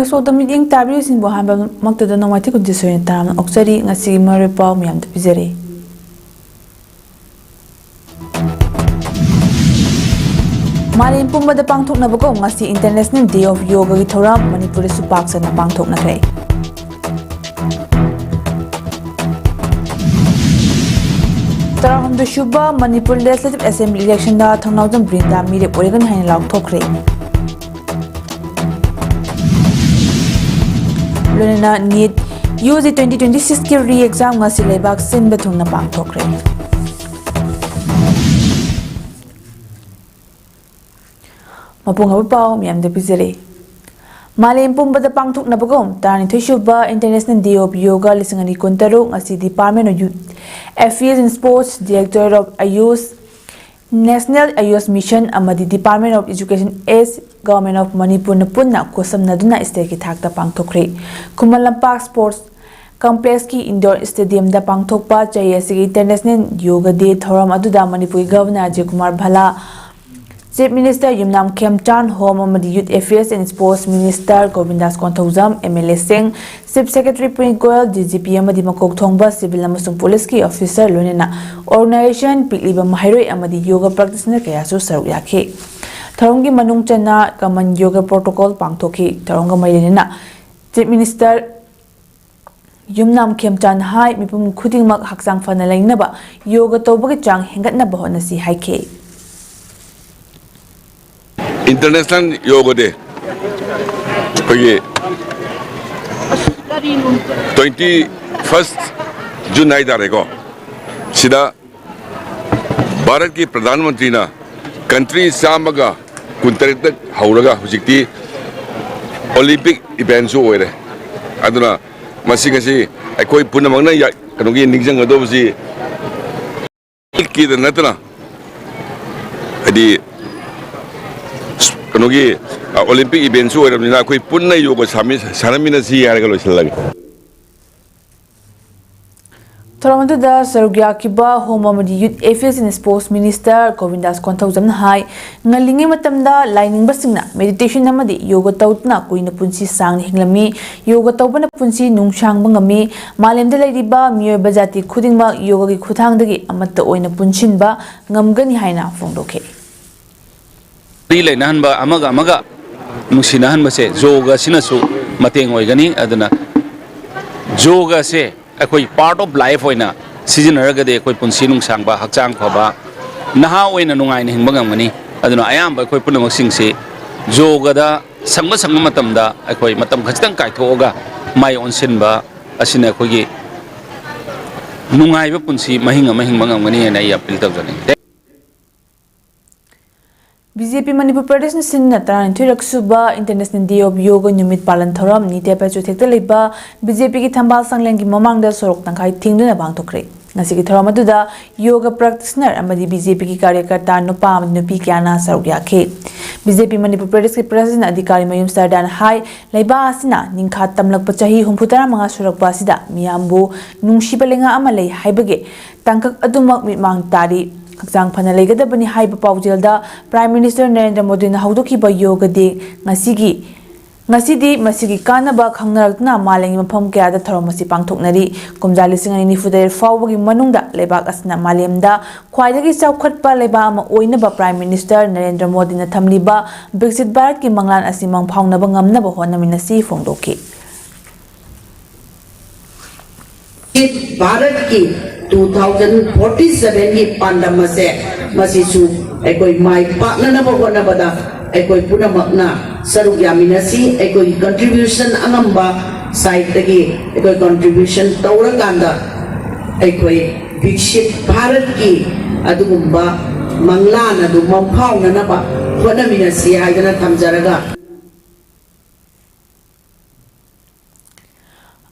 News ꯃꯤꯠꯌꯦꯡ ꯇꯥꯕꯤꯔꯤꯕꯁꯤꯡꯕꯨ ꯑꯍꯥꯟꯕꯃꯛꯇꯗ ꯅꯣꯡꯃꯥꯏꯊꯤ ꯀꯨꯟꯖꯁꯣꯏꯅ ꯇꯥꯔꯝꯅ ꯑꯣꯛꯆꯔꯤ ꯉꯁꯤꯒꯤ ꯃꯔꯨꯑꯣꯏꯕ ꯄꯥꯎ ꯃꯌꯥꯝꯗ ꯄꯤꯖꯔꯤ꯫ ꯃꯥꯂꯦꯝ ꯄꯨꯝꯕꯗ ꯄꯥꯡꯊꯣꯛꯅꯕꯒꯨꯝ ꯉꯁꯤ ꯏꯟꯇꯔꯅꯦꯁꯅꯦꯜ ꯗꯦ ꯑꯣꯐ ꯌꯣꯒꯥꯒꯤ ꯊꯧꯔꯝ ꯃꯅꯤꯄꯨꯔꯗꯁꯨ ꯄꯥꯛ ꯁꯟꯅ ꯄꯥꯡꯊꯣꯛꯅꯈ꯭ꯔꯦ꯫ ꯇꯔꯥꯍꯨꯝꯗꯣꯏ ꯁꯨꯕ ꯃꯅꯤꯄꯨꯔ ꯂꯦꯖꯤꯁꯂꯦꯇꯤꯚ ꯑꯦꯁꯦꯝꯕ꯭ꯂꯤ ꯏꯂꯦꯛꯁꯟꯗ ꯊꯧꯅꯥꯎꯖꯝ ꯕ꯭ꯔꯤꯟꯗꯥ ꯃꯤꯔꯦꯞ ꯑꯣꯏꯔꯒꯅꯤ ꯍꯥꯏꯅ ꯂꯥꯎꯊꯣꯛꯈ꯭ꯔꯦ꯫ ꯂꯣꯏꯅꯅ ꯅꯤꯠ UG 2026ꯒꯤ ꯔꯤ-ꯑꯦꯛꯖꯥꯝ ꯉꯁꯤ ꯂꯩꯕꯥꯛ ꯁꯤꯟꯕ ꯊꯨꯡꯅ ꯄꯥꯡꯊꯣꯛꯈ꯭ꯔꯦ꯫ ꯃꯄꯨꯡ ꯑꯣꯏꯕ ꯄꯥꯎ ꯃꯌꯥꯝꯗ ꯄꯤꯖꯔꯤ꯫ ꯃꯥꯂꯦꯝ ꯄꯨꯝꯕꯗ ꯄꯥꯡꯊꯣꯛꯅꯕꯒꯨꯝ 32 ꯁꯨꯕ ꯏꯟꯇꯔꯅꯦꯁꯅꯦꯜ ꯗꯦ ꯑꯣꯐ ꯌꯣꯒꯥ 2023 ꯉꯁꯤ department of youth affairs and sports, directorate of AYUSH, national AYUSH mission ꯑꯃꯗꯤ ꯗꯤꯄꯥꯔꯠꯃꯦꯟꯠ ꯑꯣꯐ ꯏꯖꯨꯀꯦꯁꯟ ꯑꯦꯖ ꯒꯚꯔꯟꯃꯦꯟꯠ ꯑꯣꯐ ꯃꯅꯤꯄꯨꯔꯅ ꯄꯨꯟꯅ ꯈꯨꯠꯁꯝꯅꯗꯨꯅ ꯁ꯭ꯇꯦꯠꯀꯤ ꯊꯥꯛꯇ ꯄꯥꯡꯊꯣꯛꯈ꯭ꯔꯦ꯫ ꯈꯨꯃꯟ ꯂꯝꯄꯥꯛ ꯁ꯭ꯄꯣꯔꯠꯁ ꯀꯝꯄ꯭ꯂꯦꯛꯁꯀꯤ ꯏꯟꯗꯣꯔ ꯁ꯭ꯇꯦꯗꯤꯌꯝꯗ ꯄꯥꯡꯊꯣꯛꯄ ꯆꯍꯤ ꯑꯁꯤꯒꯤ ꯏꯟꯇꯔꯅꯦꯁꯅꯦꯜ ꯌꯣꯒꯥ ꯗꯦ ꯊꯧꯔꯝ ꯑꯗꯨꯗ ꯃꯅꯤꯄꯨꯔꯒꯤ governor ꯑꯖꯌꯀꯨꯃꯥꯔ ꯚꯜꯂꯥ, chief minister Yumnam ꯈꯦꯝꯆꯥꯟ home ꯑꯃꯗꯤ youth affairs and sports minister ꯒꯣꯕꯤꯟꯗꯥꯁ Konthoujam, MLAꯁꯤꯡ, chief secretary ꯄꯨꯅꯤꯠ Goyal, DGP ꯑꯃꯗꯤ ꯃꯀꯣꯛ ꯊꯣꯡꯕ ꯁꯤꯚꯤꯜ ꯑꯃꯁꯨꯡ ꯄꯨꯂꯤꯁꯀꯤ ꯑꯣꯐꯤꯁꯥꯔ ꯂꯣꯏꯅꯅ ꯑꯣꯔꯒꯅꯥꯏꯖꯦꯁꯟ, ꯄꯤꯛꯂꯤꯕ ꯃꯍꯩꯔꯣꯏ ꯑꯃꯗꯤ ꯌꯣꯒꯥ ꯄ꯭ꯔꯦꯛꯇꯤꯁꯅꯔ ꯀꯌꯥꯁꯨ ꯁꯔꯨꯛ ꯌꯥꯈꯤ꯫ ꯊꯧꯔꯝꯒꯤ ꯃꯅꯨꯡ ꯆꯟꯅ ꯀꯃꯟ ꯌꯣꯒꯥ ꯄ꯭ꯔꯣꯇꯣꯀꯣꯜ ꯄꯥꯡꯊꯣꯛꯈꯤ꯫ ꯊꯧꯔꯝꯒ ꯃꯔꯤ ꯂꯩꯅꯅ ꯆꯤꯐ ꯃꯤꯅꯤꯁꯇꯔ ꯌꯨꯝꯅꯥꯝ ꯈꯦꯝꯆꯥꯟ ꯍꯥꯏ ꯃꯤꯄꯨꯝ ꯈꯨꯗꯤꯡꯃꯛ ꯍꯛꯆꯥꯡ ꯐꯅ ꯂꯩꯅꯕ ꯌꯣꯒꯥ ꯇꯧꯕꯒꯤ ꯆꯥꯡ ꯍꯦꯟꯒꯠꯅꯕ ꯍꯣꯠꯅꯁꯤ ꯍꯥꯏꯈꯤ꯫ इंटरनेशनल योगा डे 21 जून हाइदारेको सिदा भारत की प्रधानमंत्री ना कंट्री सामगा कुंतरेत हौरगा हुजिक्ति ओलंपिक इवेंट्स ओइरे अदुना मसिगसी अखोई पुनमंगना कनोगी निजंग अदोबसी की नतना अदि कनोगी ओलंपिक इवेंट्स ओइरबनिना अखोई पुन्ना योगा सानमिनसी हारगा लोइसलगे। थौरम अदुदा सरुक याखिबा होम अमदी youth affairs and sports minister Govindas कोंथौजमना हाई ngaliंगे मतमदा लाइनिंगबसिंगना मेडिटेशन अमदी योगा तौतना कुइना पुंसी सांग हिंगलमी योगा तौबना पुंसी नुंगशांगबा ngami मालेमदा लैरिबा मियोबा जाति खुदिंगमा योगागी खुथांगदगी अमत्ता ओइना पुंसिनबा ngamgani हाइना फोंदोखे। लेनाहनबा अमगा अमगा नुसिनाहनबसे योगा सिनासु मतेंग ओइगनी अदना योगा से अखोई पार्ट ऑफ लाइफ होइना सिजनरगदे अखोई पुंसी नुंगसांगबा हक्चांग फबा नहा ओइना नुंगाइना हिंगबा ngamgani अदना अयाम अखोई पुनमसिंगसे योगादा संग मतमदा अखोई मतम खचितंग काइथोगा माइ ओनसिनबा असिना अखोगी नुंगाइबा पुंसी महिंग अमा हिंगबा ngamgani हैना आई अपील तौजनी। बीजेपी मणिपुर प्रदेश सिन्ना 32 सुबा इंटरनेशनल डे ऑफ योगा नुमित पालन थौरम नीते पेचुथेक्ता लेबा बीजेपी की थंबाल संगलेंगी ममांगदा सोरक तंखाई थिंगदुना बांगथोखरे। ngasi थौरम अदुदा योगा प्रैक्टिशनर अमदी बीजेपी की कार्यकर्ता नुपा नुपी क्याना सरुक याखे। बीजेपी मणिपुर प्रदेश के प्रेसिडेंट अधिकारी मयूम सरदान हाई लेबा आसिना निंखा तमलकपा चाही 39 सुरकपा असिदा मियामबु नुंगसिबा लेंगा अमा लै हाइबगे तंकक अदुमक मिटमांग तारी हक्चांग फना लेगदबनी हाइबा पाउजेलदा प्राइम मिनिस्टर नरेंद्र मोदी ना हौदोखिबा योगा डे ngasiदी मसिगी कानबा खंगनरकना मालेंगी मफम कयादा थौरम मसि पांगथोकनरी कुमजा 2024 फाउबगी मनुंगदा लेबाक असना मालेमदा ख्वाइदगी चौखटपा लेबा अमा ओइनबा प्राइम मिनिस्टर नरेंद्र मोदी ना थमलिबा विकसित भारत की मंगलान असि मंगफाउनबा ngamnaba होनमिनसी फोंदोखि। भारत की 2047 की पांडम से मसीसु एकोई माई पाकनबा होनबदा एकोई पुनमकना सरुक यामिनसी एकोई कंट्रीब्यूशन अंगंबा साइड तगी एकोई कंट्रीब्यूशन तौरकांदा एकोई विकसित भारत की अदुगुंबा मंगलान अदु मंफाउनबा होनमिनसी हाइदना थमजरगा।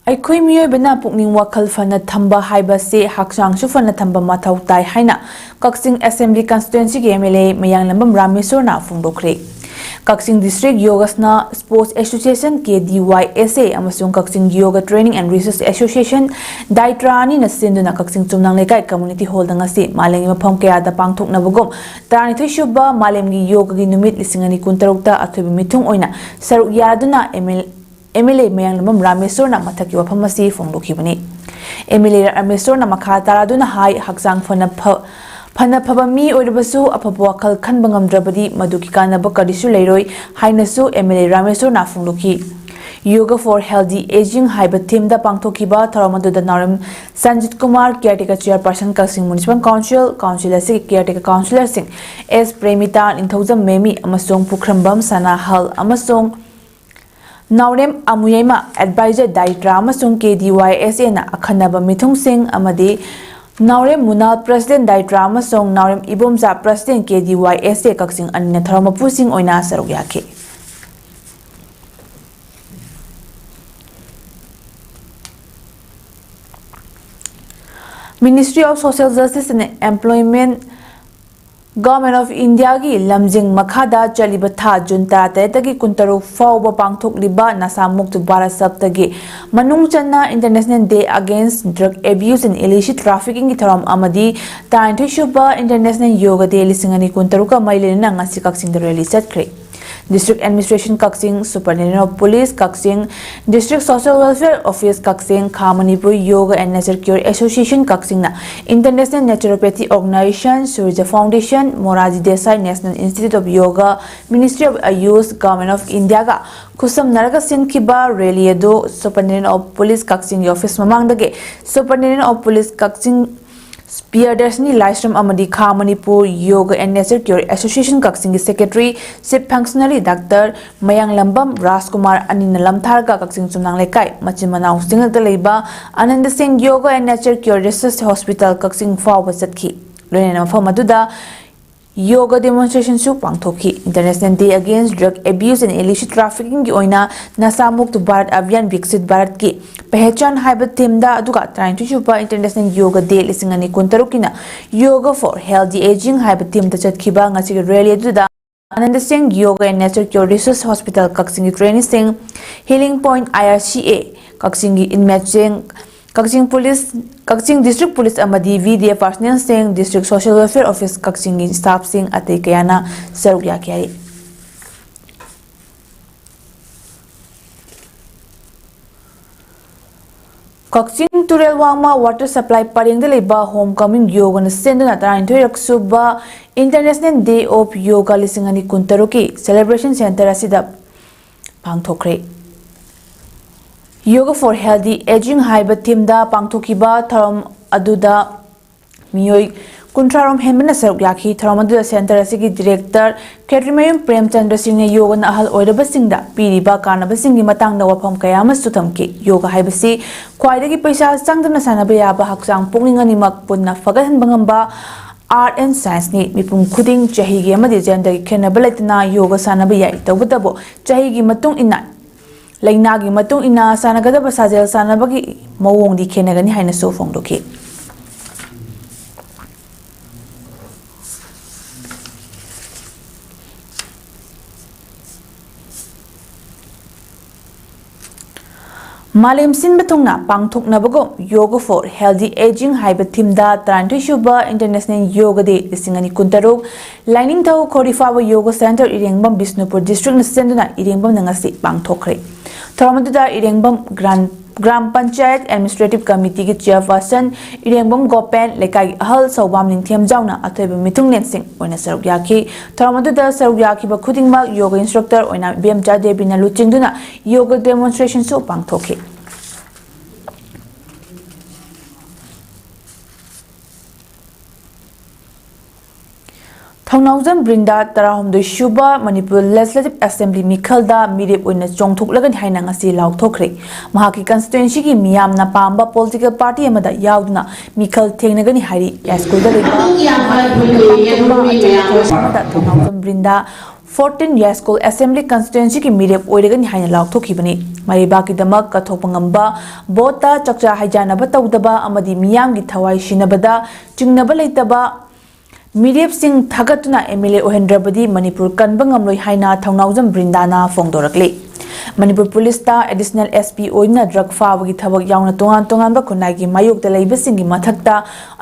अखोई मियोबना पुकनिंग वखल फना थंबा हाइबसे हक्चांगसु फना थंबा मथौ ताई हाइना कक्सिंग असेंबली कॉन्स्टिट्यूएंसी के MLA मयांगलंबम रामेश्वरना फोंदोखरे। Kakching district Yogasana sports association KDYSA अमसुंग Kakching yoga training and research association डाइट्रानी न सिंदुना कक्सिंग चुमनांग लेकाई कम्युनिटी हॉल दंगसी मालेंगी मफम कयादा पांगथोकनबगुम 32 सुबा मालेंगी योगागी नुमित 2023 ता अथोबि मिथुंग ओइना सरुक यादुना MLA Mayanglambam Rameswarna mathaki wafam asi phongdokhibani MLA Rameswarna makha taraduna hai haksang phana phaba mi oirabasu aphaba wakhal khanba ngamdrabadi maduki kanaba kadisu leiroi hainasu MLA Rameswarna phongdokhi Yoga for Healthy Aging haiba theme da pangthokiba tharamadu da naram Sanjit Kumar caretaker chairperson Kasing Municipal Council asi caretaker councillor sing S Premita Inthozam Memi amasong Pukhrambam Sana Hal amasong Naurem Amuyema advisor Daitra amasong KDYSA na akhanaba mithung sing amadi Naurem Munal President Daitra amasong Naurem Ibomza President KDYSA Kaksing anina tharamapu sing oina saruk yakhe Ministry of Social Justice and Employment Government of India gi lamjing makhada chaliba tha June 13 kuntaru fawba pangthok liba nasamuk tu Bharat Saptagi manung channa International Day Against Drug Abuse and Illicit Trafficking gi tharam amadi tainthi shuba International Yoga Day lisingani kuntaru ka mailena ngasi kaksing da rally chatkre District Administration Kaksing, Superintendent of Police Kaksing, District Social Welfare Office Kaksing, Khamanipur Yoga and Nature Cure Association Kaksing na International Naturopathy Organization, Surya Foundation, Moraji Desai National Institute of Yoga, Ministry of Ayush, Government of India ga Kusam Naraga Sinkiba Rally do Superintendent of Police Kaksing Office Mamangdage, Superintendent of Police Kaksing Spear Destiny Livestream Amadi Khamanipur Yoga and Nature Cure Association Kaksing Secretary Chief Functionary Dr. Mayang Lambam Rajkumar Anina Lamtharga Kaksing Sumnang Lekai Machimanau Singal Leba Ananda Singh Yoga and Nature Cure Research Hospital Kaksing Fawa Satki Lena Famaduda Yoga demonstration su pangthoki International Day Against Drug Abuse and Illicit Trafficking ki oina nasamuk tu Bharat Abhiyan Viksit Bharat ki pehchan haiba theme da aduga trying to shupa International Yoga Day lisingani kuntarukina Yoga for Healthy Aging haiba theme da chatkhiba ngasi rally aduda Ananda Singh Yoga and Nature Cure Research Hospital Kaksing Training Singh Healing Point IRCA Kaksing Inmate Singh Kaksing District Police Amadi VDA Personnel Singh District Social Welfare Office Kaksing Staff Singh Ate Kayana Saruk Yakyari Kaksing Turel Wama Water Supply Paring Leba Homecoming Yoga na Senduna Tarantoy Raksuba International Day of Yoga Lisingani Kuntaruki Celebration Center Asida Pangthokre Yoga for Healthy Aging haiba theme da pangthokiba tharam aduda miyoi kuntrarom henbana saruk yakhi tharam aduda center asigi director Ketrimayum Premchandra Singh ne yoga na ahal oiraba singda piriba kanaba singi matangda wafam kaya ama suthamki yoga haiba si khwaidagi paisa changdana sanaba yaba haksang pungingani mak punna fagahan bangamba Art and Science ni mipum khuding chahi gi amadi gender gi khenaba laitna yoga sanaba yai tawbutabo chahi gi matung ina Lainagi matung ina sanagada basajel sanabagi mawong di kenagani haina so phongdoki Malim sin betungna pangthok nabago Yoga for Healthy Aging haiba theme da Tarantoy Shuba International Yoga Day lisingani kuntaruk Lining Thau Khorifawa Yoga Center Irengbam Bisnupur District na senduna Irengbam nangasi pangthokre Thoramaduda Irengbam Gram Panchayat Administrative Committee ki Chairperson Irengbam Gopen Lekai Ahal Saubam Ningthiam Jauna Athoiba Mitung Lensing oina saruk yakhi Thoramaduda saruk yakhi ba khudingma yoga instructor oina Bemja Devi na luchingduna yoga demonstration su pangthokhi Thongnaujan Brinda Tarahomdoi Shuba Manipur Legislative Assembly Mikhalda Mirip Oina Chongthoklagan haina ngasi lauthokre Mahaki constituency ki miyamna pamba political party amada yaudna Mikhal thengnagani hari school da leba Thongnaujan Brinda 14 year school assembly constituency ki mirep oiragani haina lauthokibani mariba ki damak kathopangamba bota chakcha haijana ba tawdaba amadi miyam gi thawai shinabada chingnaba leitaba Mirep Singh Thagatuna MLA Ohendrabadi Manipur Kanbangamloi Haina Thongnaujan Brindana Fongdorakle Manipur Police ta additional SP oina drug fabagi thabak yauna tongan ba khunai gi mayok da leiba singi mathakta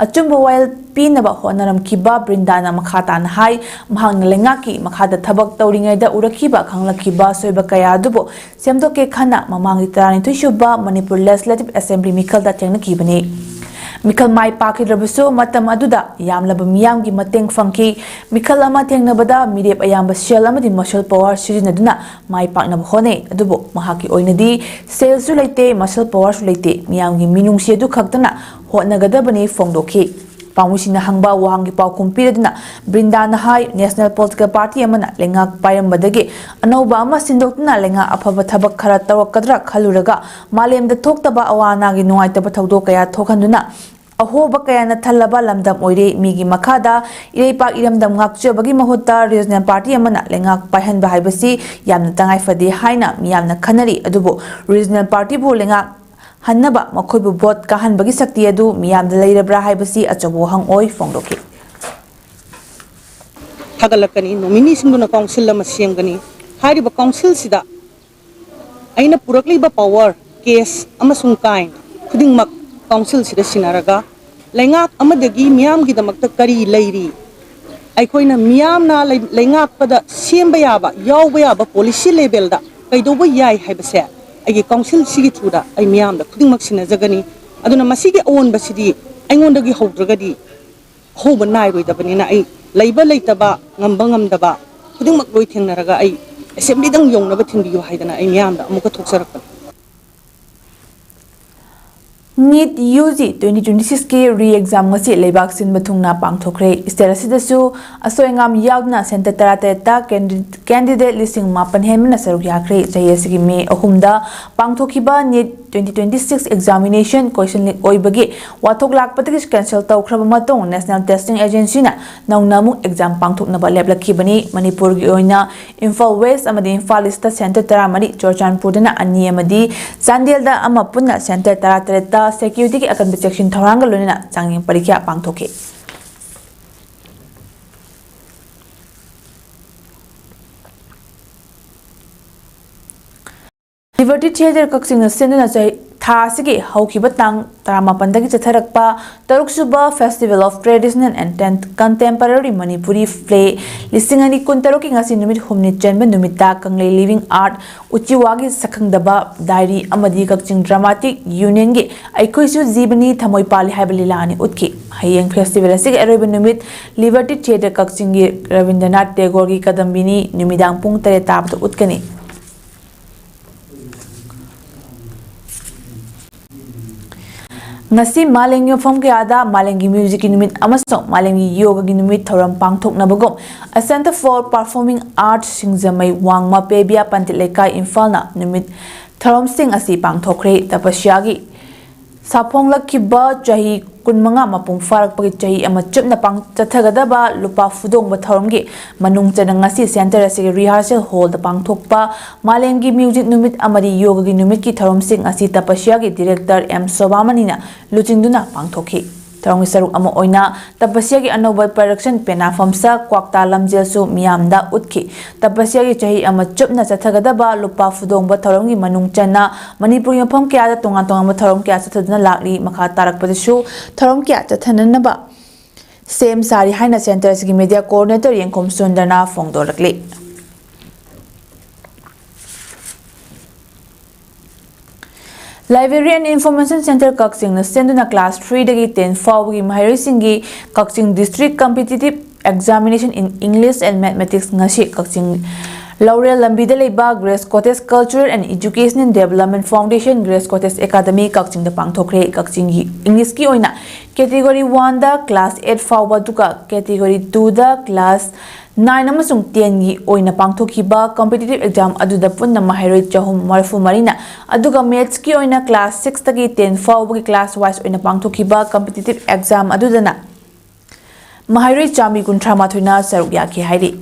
achumba while pinaba honaram kiba brindana makhata na hai mahang lenga ki makhada thabak tawringai da urakhiba khanglakhiba soiba kaya dubo semdoke khana mamangi tarani thuishuba Manipur Legislative Assembly mikal da thengna kibani Mikhal mai pakidrabasu matam aduda yamlaba miyamgi mateng fangki Mikhal ama thengnabada mirep ayamba shell amadi muscle power sijinaduna mai paknaba hone adubo mahaki oinadi sales su leite muscle power su leite miyamgi minungsi adu khaktana hotnagadabani fongdokhi Pamusina hangba wahangi paukum piraduna Brindana Hai National Political Party amana lengak payambadagi anauba ama sindokna lenga afaba thabak khara tawakadra khaluraga malemda thoktaba awana gi nuaitaba thawdo kaya thokhanduna ahoba kaya na thalaba lamdam oire migi makhada ireipa iramdam ngakchabagi mahutta regional party amana lengak paihan bahaibasi yamna tangai fadi haina miyamna khanari adubo regional party bu lengak Hannaba Makobu bot kahan bagi sakti adu miyam da leirabra haibasi achabo hang oi fongdoki Tagalakani nominee singuna council lama semgani hariba council sida aina purakliba power case amasung kain khudingmak council sida sinaraga lengak amadagi miyam gi damakta kari leiri aikoina miyam na lengak pada semba yaba yawba yaba policy level da kaidoba yai haibase Agi council sigi thuda ai miyam da khuding mak sina jagani aduna masigi on basidi aingonda gi hawdragadi hoba nai roi dabani na ai leiba leitaba ngamba ngamdaba khuding mak roi thengnaraga ai assembly dang yong na ba thingbiyo haidana ai miyam da amuka thoksarakka NEET UG 2026 के re-exam ngasi leibak sin bathungna pangthokre isterasidsu asoengam yaudna center tarateta candidate listing mapan hemna saruk yakre jayesigi me ahumda pangthokiba NEET 2026 examination question leak oibagi wathok lakpatagi cancel tawkhraba matong National Testing Agency na naungnamu exam pangthokna ba leblakibani Manipur gi oina Imphal West amadi Imphal East center taramari Churchanpur dana ani amadi Chandel da ama punna center tarateta security ki akan section thoranga lonina changing parikya pangthoke Liberty Theater kaksing na senduna chai tha asigi haukiba tang taramapandagi chatharakpa taruksuba Festival of Traditional and Contemporary Manipuri Play lisingani kuntaroki ngasi numit humni chanba numita kangle living art uchiwagi sakhangdaba diary amadi kakching dramatic union gi aikoisu jibani thamoi pali haibalila ani utki hayeng festival asigi aroiba numit Liberty Theater kakching gi Rabindranath Tagore gi kadambini numidang pung 3 tabda utkani Ngasi malengi fom ke ada malengi music numit amasong malengi yoga gi numit thoram pangthok nabagom a Center for Performing Arts singzamai wangma pebia pantilekai Imphal na numit thoram sing asi pangthokre tapasya gi sapong lakhiba chahi kunmanga mapung farak pagi chahi ama chupna pang chathagadaba lupa fudong ba thoram gi manung chana ngasi center asi rehearsal hall da pangthokpa malengi music numit amari yoga gi numit ki thoram sing asi tapasya gi director M Sobamani na luchinduna pangthokhi thoram saruk ama oina tapasya gi anoba production pena famsa kwakta lamjel su miyamda utki tapasya gi chahi ama chupna chathagadaba lupa fudong ba thoram gi manung chana Manipur yafam kya da tonga tonga ma thoram kya chathadna lakri makha tarak padasu thoram kya chathananaba same sari haina center gi media coordinator yengkom sundana fongdorakli Librarian Information Center Kaksing na senduna class 3 dagi 10 fawgi mahaisingi Kaksing District Competitive Examination in English and Mathematics ngasi Kaksing Laurel Lambida Leba Grace Cottage Cultural and Educational Development Foundation Grace Cottage Academy Kaksing da pangthokre Kaksing English ki oina category 1 da class 8 fawba duka category 2 da class 9 amasung 10 gi oina pangthokiba competitive exam aduda punna mahairoi chahum marfu marina aduga maths ki oina class 6 tagi 10 fawba gi class wise oina pangthokiba competitive exam adudana mahairoi chami kunthra mathoina saruk yaki hairi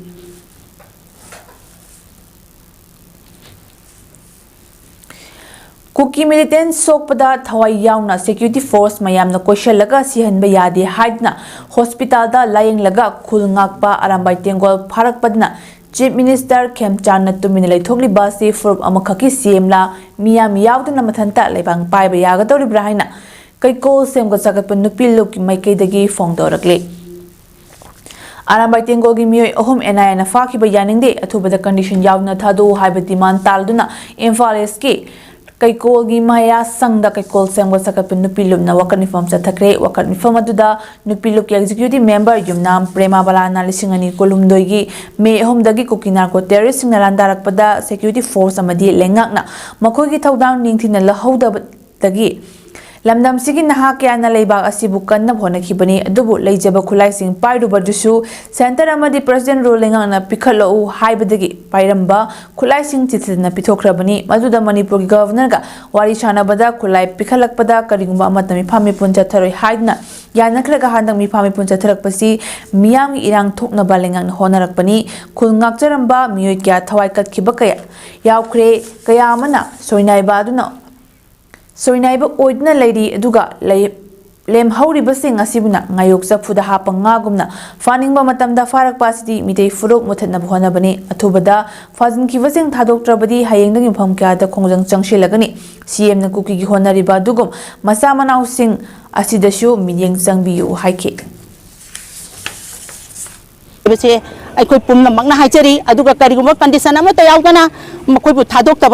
Kuki militant sokpada thawai yauna security force mayamna question laga sihanba yade haidna hospital da layeng laga khul ngakpa arambai tengol pharak padna Chief Minister Khemchandna tumina leithokliba si furup amakhaki CM la miyam yauduna mathanta lebang paiba yagadoribra haina kaikol semga sagatpa nupi luki maikaidagi fongdorakle. Arambai Tengogi Miyoi Ohum NI na fakiba yaningde athubada condition yaudna thadu haiba demand talduna Imphal East Kaikolgi Maya Sangda Kaikol Semga Sakat Nupilum na Wakanifam Satakre, Wakanifam Aduda, Nupiluk Executive Member Yumnam Prema Balana Lisingani Kolumdoigi, May Home Dagi Kukinarko Terrorist Nalandarak Pada Security Force Amadi Lengakna, Makogi Taudown Nintin Lahoda Dagi. Lamdam sigi naha kya na leibak asibu kanna bhona khibani adubu leijaba khulai sing pairuba dusu center amadi president ruling na pikhalo haibadagi pairamba khulai sing chithna pithokrabani maduda manipur gi governor ga wari chana bada khulai pikhalakpada karingba amatami phami puncha tharoi haidna yanakraga handang mi phami puncha tharakpasi miyam gi irang thokna balengang honarakpani khulngak charamba miyoi kya thawai kat khiba kaya yaukre kaya amana soinai baduna Soinaiba oidna lady aduga lem hauribasing asibuna ngayok sakfuda hapanga gumna faningba matamda farak pasidi mitei furuk muthatna bhona bani athubada fazin kivasing thadoktrabadi hayengdang impham kya da khongjang changshilagani CM na kuki gi honariba dugum masa manau sing asidashu minyeng changbiu haike bese aikoi pumna magna haijari aduga kariguma condition ama tayawgana makoi bu thadokta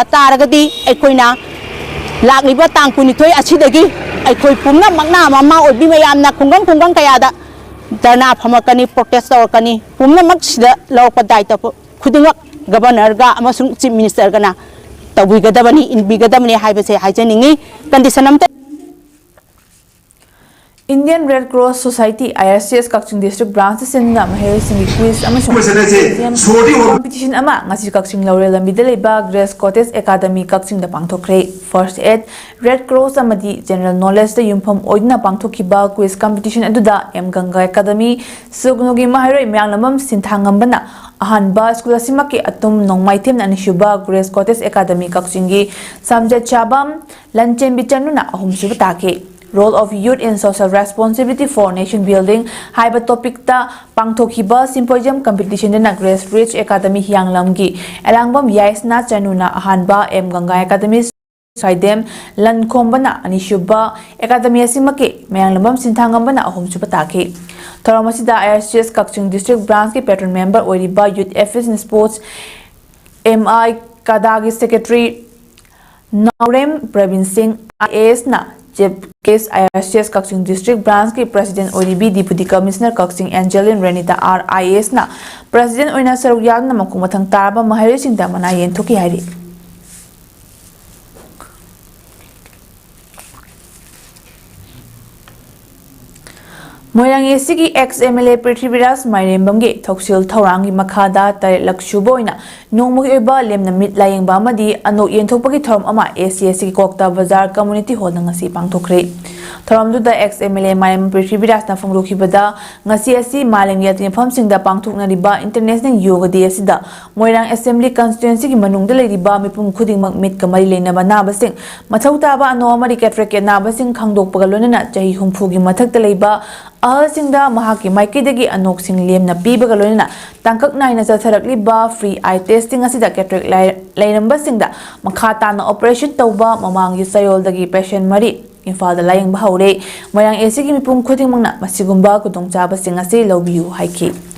taragadi aikoina Lakliba tang punitoy asidagi ay koy pumna magna mama obi mayam na kunggang kayada dana phamakani protest kani pumna magsida law paday ta khudingak governor ga amasung chief minister gana tawigadabani inbigadamani haibase haijaningi condition am Indian Red Cross Society IRCS Kakching District Branch Sinna Maheri Singh Quiz amasung competition ama ngasi Kakching Laurel Lamida leba Grace Cottage Academy Kakching da pangthokre First Aid Red Cross amadi General Knowledge da yumpham oidna pangthokiba quiz competition aduda M Ganga Academy Sugnogi Maheri Myanglamam Sinthangambana Ahanba School Asimaki atum nongmaitem anishuba Grace Cottage Academy Kakchingi Samjat Chabam Lanchen Bichanuna ahumsuba take Role of Youth in Social Responsibility for Nation Building haiba topic ta pangthokiba symposium competition na Grace Rich Academy Hyanglamgi elangbam yaisna chanuna ahanba M Ganga Academy Saidem Lankombana anishuba Academy asimake mayanglamam sinthangambana ahumsuba take Thoramasida IRCS Kakching District Branch ki patron member oiriba Youth Affairs and Sports MI Kadagi Secretary Naurem Pravin Singh IAS na Chief Case IRCS Kakching District Branch ki President ODB Deputy Commissioner Kakching Angeline Renita R IAS na President Oina Sarugyan na makumatang taraba mahari singda mana yentoki hari. Moirang Sigi ex-MLA Prithviraj Mairembamgi Thoksil Thaurangi Makhada Tarik Lakshuboina Nongmugi Oiba Lemna Mit Layengba Amadi Anok Yenthokpagi Thoram ama ACS Kokta Bazar Community Hall na ngasi pangthokre. Thoramduda ex-MLA Mairem Prithviraj na phongdokhibada ngasi asi Maleng Yatin Phamsingda pangthoknariba International Yoga Day asida Moirang Assembly Constituency ki manungda leiriba mipum khudingmak mit kamari leinaba nabasing mathau taba ano amari catrek nabasing khangdokpaga lonana chahi humphugi mathakta leiba Singda Mahaki Maikidagi Anok Sing Liam na Piba Galona, Tankak Nine as a Tharakliba, free eye testing as a catric Lainamba Singda, Makata na Operation Tauba, Mamang Yusayol Dagi Passion Mari, in Father Lying Bahaure, Mayang Esigi Pum Kuting Mana, Masigumba, Kutong Chaba Singasi, Lobiu, Haiki.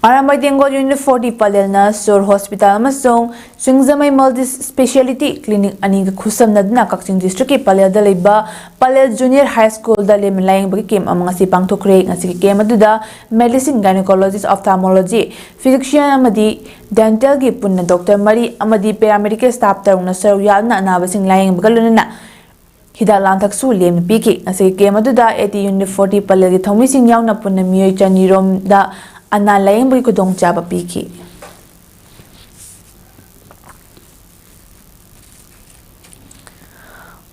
Arambai Tengo Unit 40 Palelna Sur Hospital Amasong Swingzamai Multi Speciality Clinic Ani Khusam Nadna Kakching District ki Palel da leiba Palel Junior High School da lem laying bagi kem amang si pangthokre ngasi kem aduda medicine gynecologist ophthalmology physician amadi dental gi punna doctor mari amadi paramedical staff tarungna saruyal na anabasing laying bagaluna Hida lantak su lem piki ngasi kem aduda 80 Unit 40 Palel gi thomi sing yaw na punna miyoi chanirom da Anna laying bagi kudong chaba piki.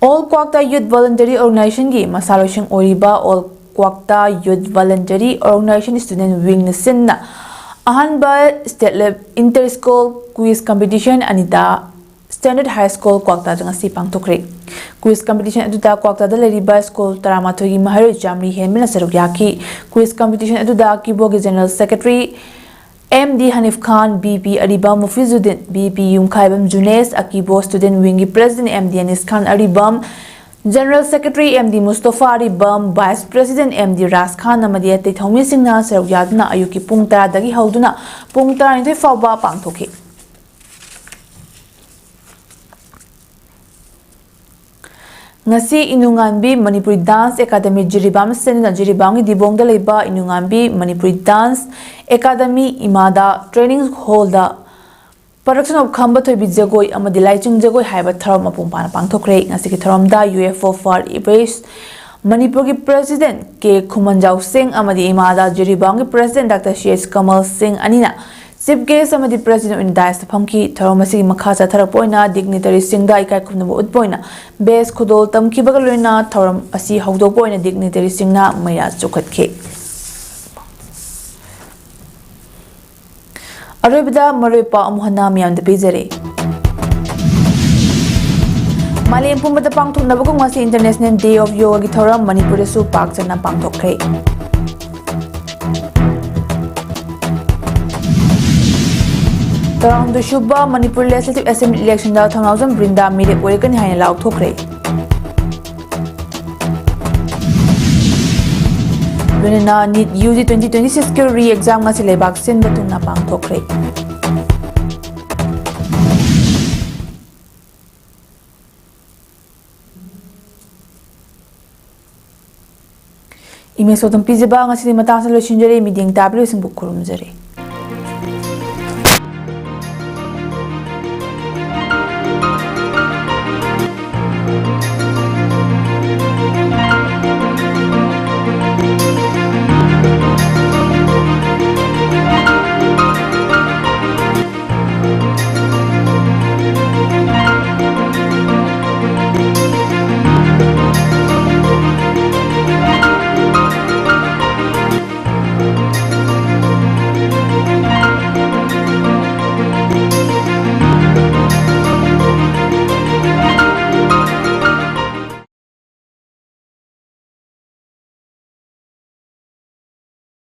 All Kwakta Youth Voluntary Organization gi masalosing oriba All Kwakta Youth Voluntary Organization Student Wing Sinna Ahanba State Level Inter-School Quiz Competition Anita Standard High School Kwakta ngasi pangthokre. Quiz competition aduda Kwakta da leriba school Taramatu gi Maharoi Jamri henbina saruk yaki. Quiz competition aduda Kibogi General Secretary MD Hanif Khan, BP Aribam Mufizuddin, BP Yumkhaibam Junes, Akibo Student Wing President MD Anis Khan Aribam, General Secretary MD Mustafa Aribam, Vice President MD Ras Khan Namadi Ate Thomi Singna Saruk Yaduna Ayuki Pung Tara Dagi Hauduna Pung Tara Nitoi Fauba Pangthoki. Ngasi Inunganbi Manipuri Dance Academy Jiribam Senina Jiribam Dibongda Leba Inunganbi Manipuri Dance Academy Imada Training Hall da Production of Kamba Toy Bijagoi Amadi Laichung Jagoi Haiba Tharam Mapumpana Pangthokre Ngasi Tharam da UFO for Ibase Manipuri President K Kumanjau Singh Amadi Imada Jiribam President Dr. Sheikh Kamal Singh Anina Chief guest amadi President in Dice Pamki Tharamasi Makasa Tharapoina Dignitary Singda Ikai Kumnabu Udpoina Base Kudol Tamki Bagaluna Tharam Asi Haudo Poina Dignitary Singna Maya Chukatke Arabida Maripa Amuhana Miam the Bizere Mali Pumbata Pangtuk Nabakongasi International Day of Yoga Githaram Manipur Su Park Chana Pangtokre Tarang the Shubha Manipur Legislative Assembly election da 2000 Brinda Miri Oregon Hain Lau Thokre. Lunina NEET UG 2026 ke re-exam nga silebak sin batung na pang Thokre. Ime sotong pizba nga sili matang sa lo shinjare miding tablo sing bukurum jare.